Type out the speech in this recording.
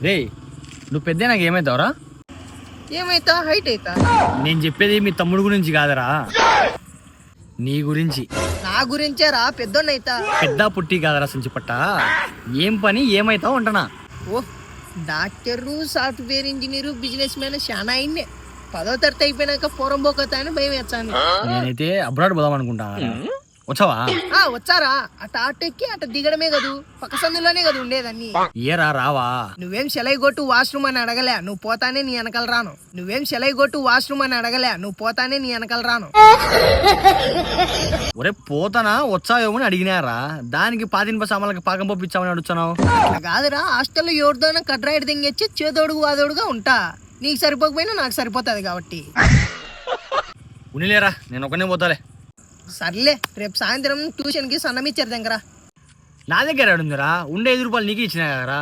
రే నువ్వు పెద్ద నాకు ఏమైతావురా? ఏమైతా హైట్ అయితా. నేను చెప్పేది మీ తమ్ముడు గురించి కాదరా, నీ గురించి. నా గురించేరా పెద్దోన్నైతా. పెద్ద పుట్టి కాదరా సంచిపట్ట. ఏం పని ఏమైతావు అంటనా? ఓ doctor, software engineer, businessman చాలా అయినే. 10వ తరగతి అయిపోయినాక పోరం పోకతా అని భయం వేస్తాను. నేనైతే అబ్రాడ్ పోదాం అనుకుంటా. వచ్చావా? వచ్చారా? అట ఆటో ఎక్కి అట దిగడమే కదూ, పక్క సందులోనే కదా ఉండేదన్ని. ఏరా రావా? నువ్వేం సెలై కొట్టు వాష్రూమ్ అని అడగలే, నువ్వు పోతానే నీ వెనకాల రాను. నువ్వేం సెలై కొట్టు వాష్రూమ్ అని అడగలే, నువ్వు పోతానే నీ వెనకాల రాను. ఒరే పోతానా వచ్చావేమో అని అడిగినారా, దానికి 15 సామాన్లకి పాకం పంపించామని అడుగుతున్నావు. అట్లా కాదురా, హాస్టల్లో ఎవరిదోనో కడ్రాయిడ్ దింగెచ్చి చేదోడుగు వాదోడుగా ఉంటా. నీకు సరిపోకపోయినా నాకు సరిపోతుంది కాబట్టి. ఉనిలేరా, నేను ఒకనే పోతాలే. సర్లే, రేపు సాయంత్రం ట్యూషన్కి సన్నమిచ్చారు దగ్గర. నా దగ్గర ఉందిరా, ఉండే 5 రూపాయలు నీకు ఇచ్చినా కదరా.